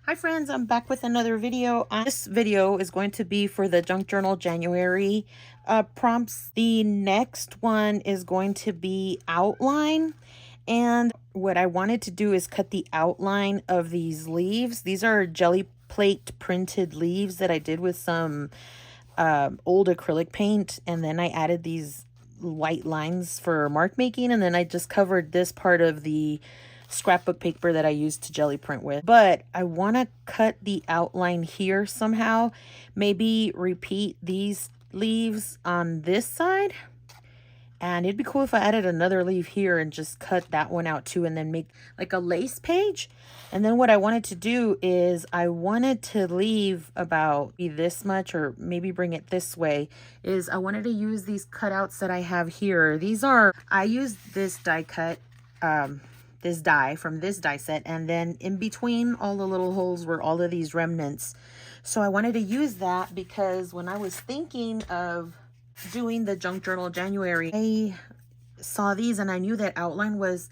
Hi friends, I'm back with another video. This video is going to be for the Junk Journal January prompts. The next one is going to be outline. And what I wanted to do is cut the outline of these leaves. These are jelly plate printed leaves that I did with some old acrylic paint. And then I added these white lines for mark making. And then I just covered this part of the scrapbook paper that I used to jelly print with. But I want to cut the outline here somehow. Maybe repeat these leaves on this side. And it'd be cool if I added another leaf here and just cut that one out too, and then make like a lace page. And then what I wanted to do is I wanted to leave about this much, or maybe bring it this way, is I wanted to use these cutouts that I have here. I used this die cut, this die from this die set, and then in between all the little holes were all of these remnants. So I wanted to use that because when I was thinking of doing the Junk Journal January, I saw these and I knew that outline was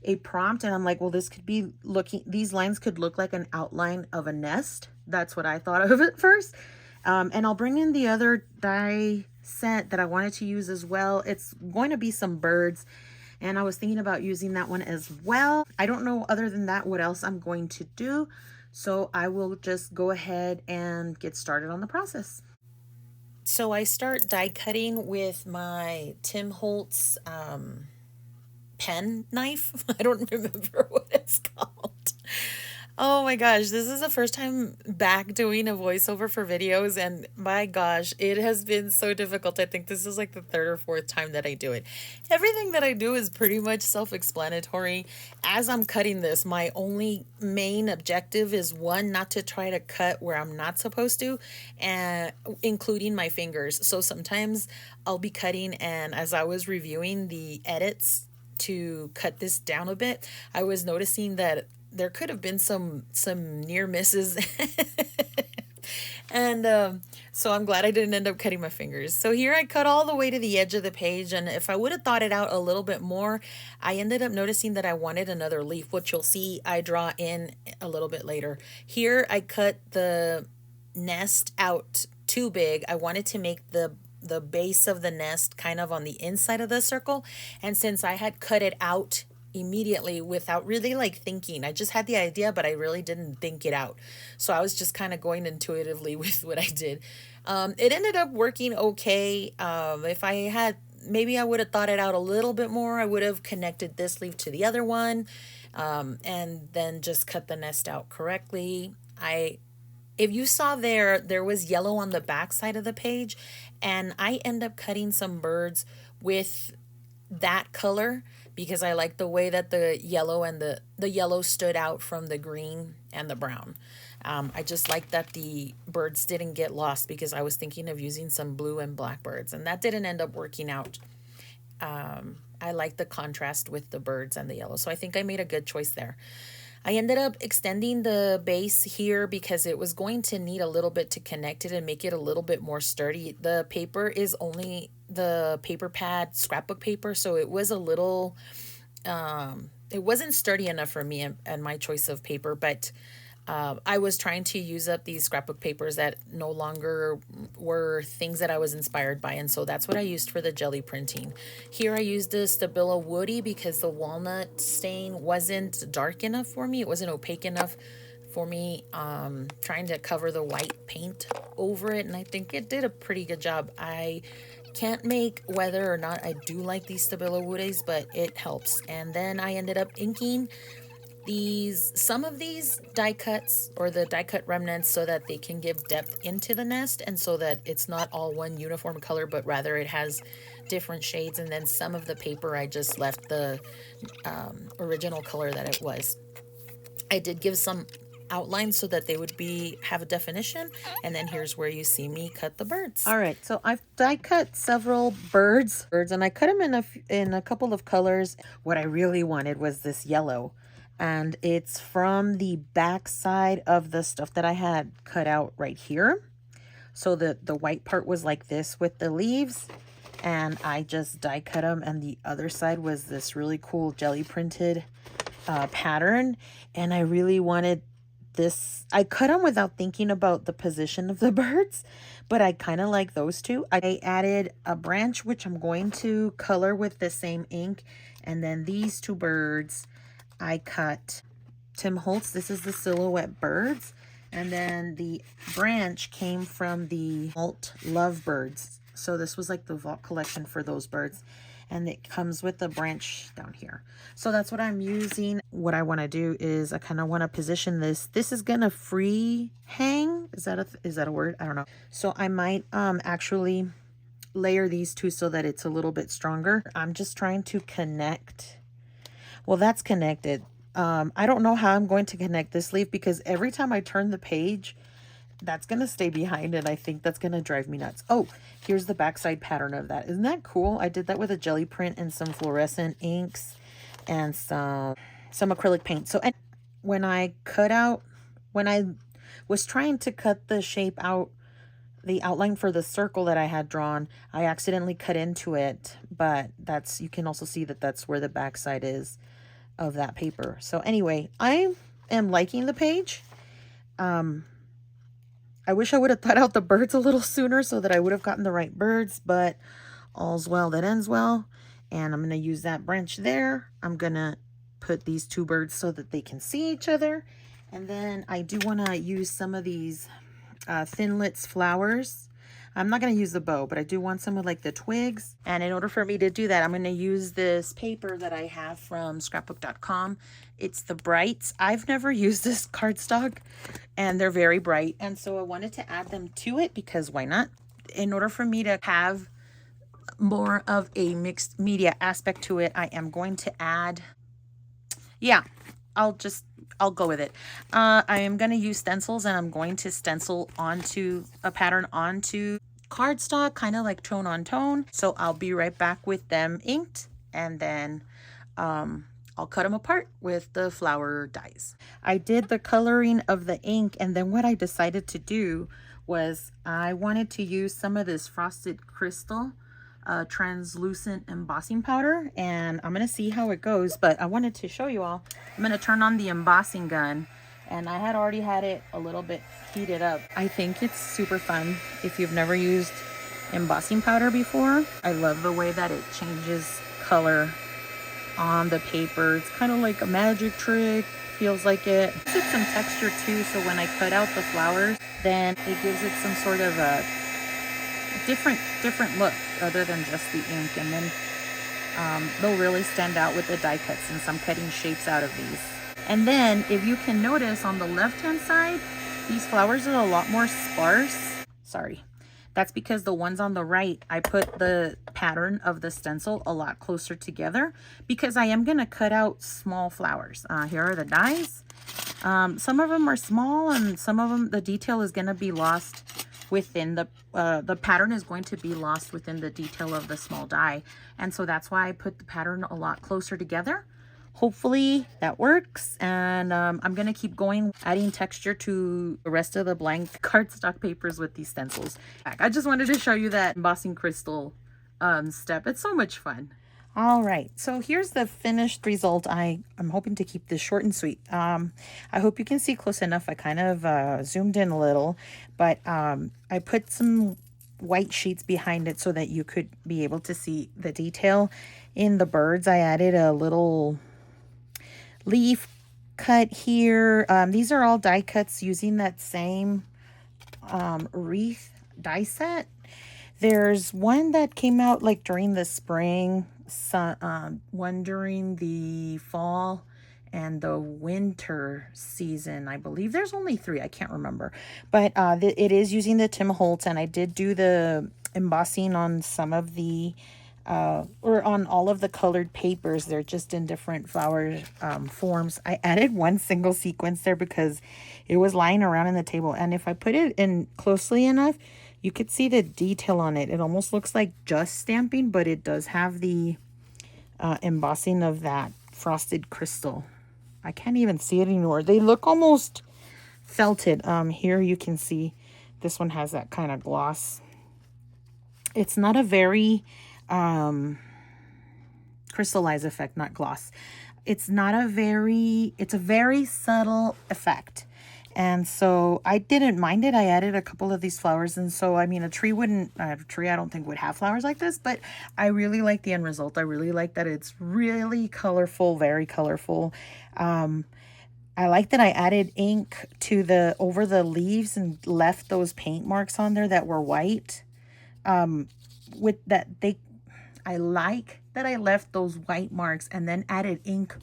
a prompt, and I'm like, well, these lines could look like an outline of a nest. That's what I thought of at first. And I'll bring in the other die set that I wanted to use as well. It's going to be some birds, and I was thinking about using that one as well. I don't know other than that what else I'm going to do, so I will just go ahead and get started on the process. So I start die cutting with my Tim Holtz pen knife. I don't remember what it's called. Oh my gosh, this is the first time back doing a voiceover for videos, and my gosh, it has been so difficult. I think this is like the third or fourth time that I do it. Everything that I do is pretty much self-explanatory. As I'm cutting this, my only main objective is one, not to try to cut where I'm not supposed to, and including my fingers. So sometimes I'll be cutting, and as I was reviewing the edits to cut this down a bit, I was noticing that there could have been some near misses. And so I'm glad I didn't end up cutting my fingers. So here I cut all the way to the edge of the page, and if I would have thought it out a little bit more, I ended up noticing that I wanted another leaf, which you'll see I draw in a little bit later. Here I cut the nest out too big. I wanted to make the base of the nest kind of on the inside of the circle, and since I had cut it out immediately without really like thinking, I just had the idea, but I really didn't think it out, so I was just kind of going intuitively with what I did. It ended up working okay. If I had, maybe I would have thought it out a little bit more, I would have connected this leaf to the other one, and then just cut the nest out correctly. If you saw there was yellow on the back side of the page, and I end up cutting some birds with that color because I like the way that the yellow and the yellow stood out from the green and the brown. I just like that the birds didn't get lost because I was thinking of using some blue and black birds, and that didn't end up working out. I like the contrast with the birds and the yellow, so I think I made a good choice there. I ended up extending the base here because it was going to need a little bit to connect it and make it a little bit more sturdy. The paper is only the paper pad scrapbook paper, so it was a little, it wasn't sturdy enough for me and my choice of paper, but I was trying to use up these scrapbook papers that no longer were things that I was inspired by, and so that's what I used for the jelly printing. Here I used the Stabilo Woody because the walnut stain wasn't dark enough for me. It wasn't opaque enough for me, trying to cover the white paint over it, and I think it did a pretty good job. I can't make whether or not I do like these Stabilo Woodies, but it helps. And then I ended up inking some of these die cuts, or the die cut remnants, so that they can give depth into the nest, and so that it's not all one uniform color, but rather it has different shades. And then some of the paper I just left the original color that it was. I did give some outlines so that they would have a definition, and then here's where you see me cut the birds. All right, so I've die cut several birds, and I cut them in a couple of colors. What I really wanted was this yellow, and it's from the back side of the stuff that I had cut out right here. So the white part was like this with the leaves, and I just die cut them, and the other side was this really cool jelly printed pattern, and I really wanted this, I cut them without thinking about the position of the birds, but I kind of like those two. I added a branch, which I'm going to color with the same ink. And then these two birds, I cut Tim Holtz. This is the Silhouette Birds. And then the branch came from the Vault Lovebirds. So this was like the vault collection for those birds. And it comes with a branch down here. So that's what I'm using. What I want to do is I kind of want to position this. This is going to free hang. Is that a word? I don't know. So I might actually layer these two so that it's a little bit stronger. I'm just trying to connect. Well, that's connected. I don't know how I'm going to connect this leaf because every time I turn the page, that's going to stay behind, and I think that's going to drive me nuts. Oh, here's the backside pattern of that. Isn't that cool? I did that with a jelly print and some fluorescent inks and some acrylic paint. So and when I was trying to cut the shape out, the outline for the circle that I had drawn, I accidentally cut into it, but you can also see that that's where the backside is of that paper. So anyway, I am liking the page. I wish I would have thought out the birds a little sooner so that I would have gotten the right birds, but all's well that ends well. And I'm going to use that branch there. I'm going to put these two birds so that they can see each other. And then I do want to use some of these Thinlits flowers. I'm not going to use the bow, but I do want some of like the twigs. And in order for me to do that, I'm going to use this paper that I have from scrapbook.com. It's the Brights. I've never used this cardstock and they're very bright. And so I wanted to add them to it because why not? In order for me to have more of a mixed media aspect to it, I am going to add, yeah, I'll go with it. I am going to use stencils and I'm going to stencil onto a pattern onto cardstock, kind of like tone on tone. So I'll be right back with them inked, and then I'll cut them apart with the flower dies. I did the coloring of the ink, and then what I decided to do was I wanted to use some of this Frosted Crystal translucent embossing powder, and I'm gonna see how it goes, but I wanted to show you all. I'm gonna turn on the embossing gun, and I had already had it a little bit heated up. I think it's super fun if you've never used embossing powder before. I love the way that it changes color on the paper. It's kind of like a magic trick, feels like it. It gives it some texture too, so when I cut out the flowers, then it gives it some sort of a different look other than just the ink. And then they'll really stand out with the die cuts since I'm cutting shapes out of these. And then if you can notice on the left hand side, these flowers are a lot more sparse. Sorry, that's because the ones on the right, I put the pattern of the stencil a lot closer together because I am going to cut out small flowers. Here are the dies. Some of them are small and some of them, the detail is going to be lost within the pattern is going to be lost within the detail of the small die. And so that's why I put the pattern a lot closer together. Hopefully that works. And I'm going to keep going, adding texture to the rest of the blank cardstock papers with these stencils. I just wanted to show you that embossing crystal step. It's so much fun. All right, so here's the finished result. I'm hoping to keep this short and sweet. I hope you can see close enough. I kind of zoomed in a little, but I put some white sheets behind it so that you could be able to see the detail. In the birds, I added a little leaf cut here. These are all die cuts using that same wreath die set. There's one that came out like during the spring, one during the fall, and the winter season. I believe there's only 3. I can't remember. But it is using the Tim Holtz, and I did do the embossing on some of the, or on all of the colored papers. They're just in different flower forms. I added one single sequence there because it was lying around in the table. And if I put it in closely enough, you could see the detail on it. It almost looks like just stamping, but it does have the embossing of that frosted crystal. I can't even see it anymore. They look almost felted. Here you can see this one has that kind of gloss. It's not a very crystallized effect, not gloss. It's a very subtle effect. And so I didn't mind it. I added a couple of these flowers. And so, I mean, a tree I don't think would have flowers like this, but I really like the end result. I really like that it's really colorful, very colorful. I like that I added ink to over the leaves and left those paint marks on there that were white. With that, I like that I left those white marks and then added ink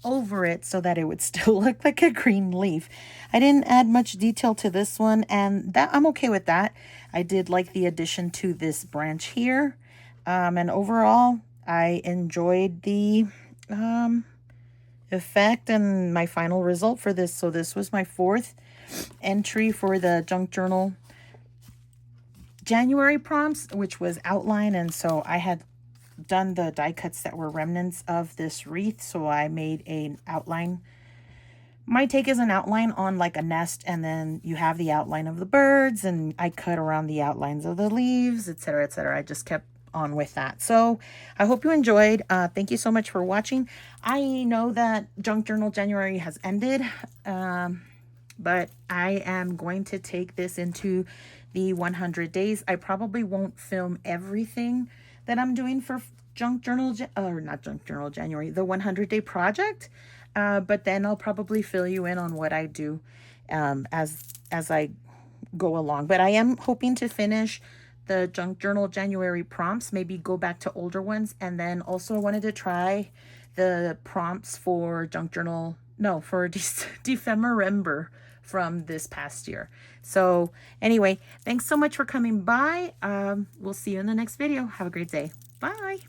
over it so that it would still look like a green leaf. I didn't add much detail to this one, and that I'm okay with that. I did like the addition to this branch here. And overall, I enjoyed the effect and my final result for this. So this was my 4th entry for the Junk Journal January prompts, which was outline. And so I had done the die cuts that were remnants of this wreath, so I made an outline. My take is an outline on like a nest, and then you have the outline of the birds, and I cut around the outlines of the leaves, etc., etc. I just kept on with that. So I hope you enjoyed. Thank you so much for watching. I know that Junk Journal January has ended, but I am going to take this into the 100 days. I probably won't film everything that I'm doing for Junk Journal, or not Junk Journal January, the 100-day project. But then I'll probably fill you in on what I do as I go along. But I am hoping to finish the Junk Journal January prompts, maybe go back to older ones. And then also I wanted to try the prompts for Junk Journal, no, for Defemember from this past year. So anyway, thanks so much for coming by. We'll see you in the next video. Have a great day. Bye.